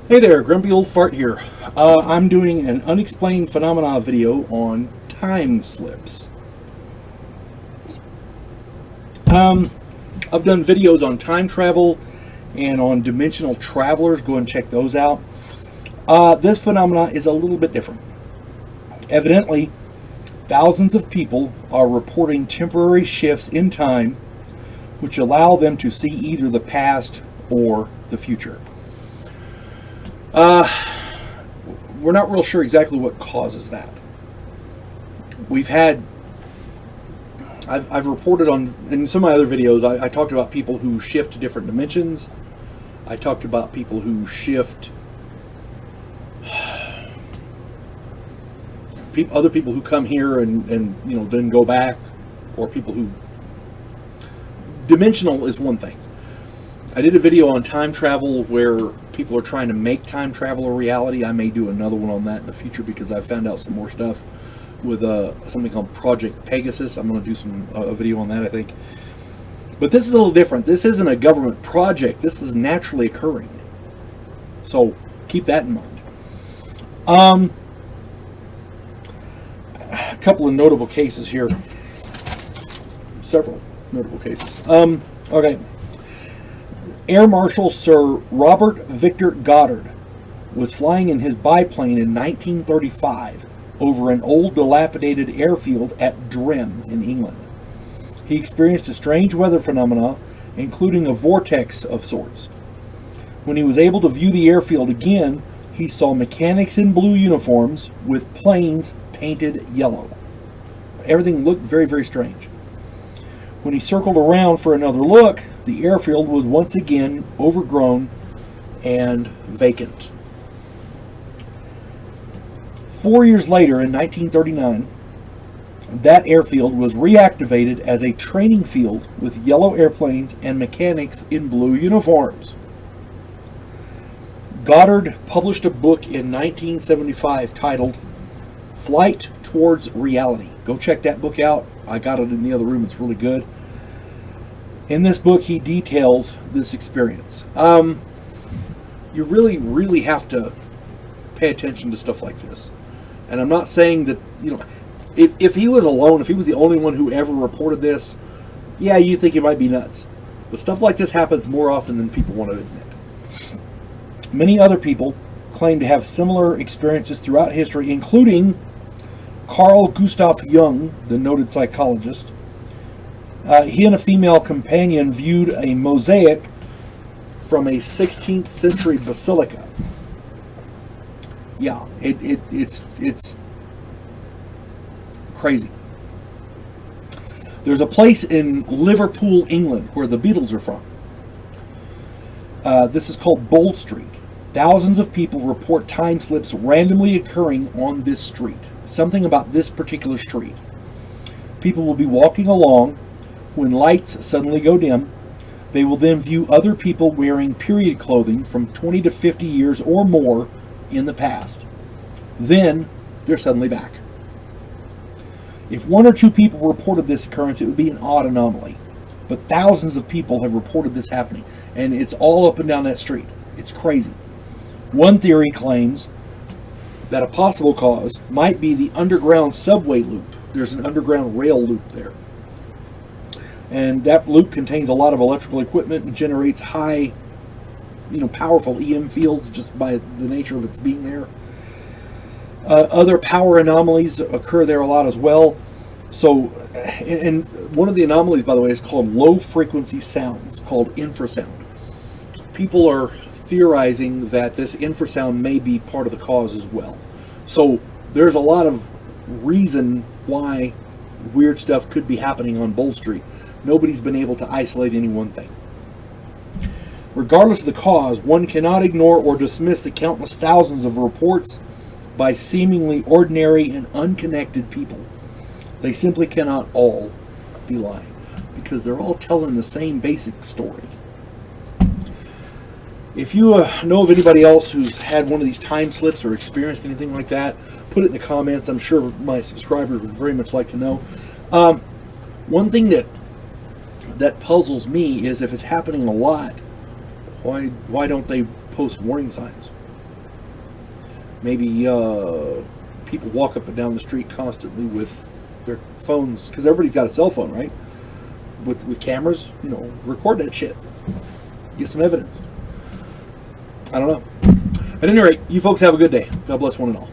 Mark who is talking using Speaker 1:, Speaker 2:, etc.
Speaker 1: Hey there, Grumpy Old Fart here. I'm doing an unexplained phenomena video on time slips. I've done videos on time travel and on dimensional travelers. Go and check those out. This phenomena is a little bit different. Evidently, thousands of people are reporting temporary shifts in time which allow them to see either the past or the future. We're not real sure exactly what causes that. I've reported on, in some of my other videos, I talked about people who shift to different dimensions. I talked about people who shift, other people who come here and then go back, or people who, dimensional is one thing. I did a video on time travel where people are trying to make time travel a reality. I may do another one on that in the future because I found out some more stuff with something called Project Pegasus. I'm going to do a video on that, I think. But this is a little different. This isn't a government project. This is naturally occurring. So keep that in mind. A couple of notable cases here. Several notable cases. Okay. Air Marshal Sir Robert Victor Goddard was flying in his biplane in 1935 over an old dilapidated airfield at Drem in England. He experienced a strange weather phenomena, including a vortex of sorts. When he was able to view the airfield again, he saw mechanics in blue uniforms with planes painted yellow. Everything looked very, very strange. When he circled around for another look, the airfield was once again overgrown and vacant. 4 years later, in 1939, that airfield was reactivated as a training field with yellow airplanes and mechanics in blue uniforms. Goddard published a book in 1975 titled Flight Towards Reality. Go check that book out. I got it in the other room. It's really good. In this book, he details this experience. You really, really have to pay attention to stuff like this. And I'm not saying that, if he was alone, if he was the only one who ever reported this, yeah, you'd think he might be nuts. But stuff like this happens more often than people want to admit. Many other people claim to have similar experiences throughout history, including Carl Gustav Jung, the noted psychologist. He and a female companion viewed a mosaic from a 16th century basilica. Yeah, it's crazy. There's a place in Liverpool, England, where the Beatles are from. This is called Bold Street. Thousands of people report time slips randomly occurring on this street. Something about this particular street. People will be walking along when lights suddenly go dim. They will then view other people wearing period clothing from 20 to 50 years or more in the past. Then they're suddenly back. If one or two people reported this occurrence, it would be an odd anomaly. But thousands of people have reported this happening, and it's all up and down that street. It's crazy. One theory claims that a possible cause might be the underground subway loop. There's an underground rail loop there. And that loop contains a lot of electrical equipment and generates high, powerful EM fields just by the nature of its being there. Other power anomalies occur there a lot as well. So, and one of the anomalies, by the way, is called low frequency sound. It's called infrasound. People are theorizing that this infrasound may be part of the cause as well. So there's a lot of reason why weird stuff could be happening on Bold Street. Nobody's been able to isolate any one thing. Regardless of the cause, one cannot ignore or dismiss the countless thousands of reports by seemingly ordinary and unconnected people. They simply cannot all be lying because they're all telling the same basic story. If you know of anybody else who's had one of these time slips or experienced anything like that, put it in the comments. I'm sure my subscribers would very much like to know. One thing that puzzles me is if it's happening a lot, why don't they post warning signs? Maybe people walk up and down the street constantly with their phones, because everybody's got a cell phone, right? With cameras, record that shit. Get some evidence. I don't know. At any rate, you folks have a good day. God bless one and all.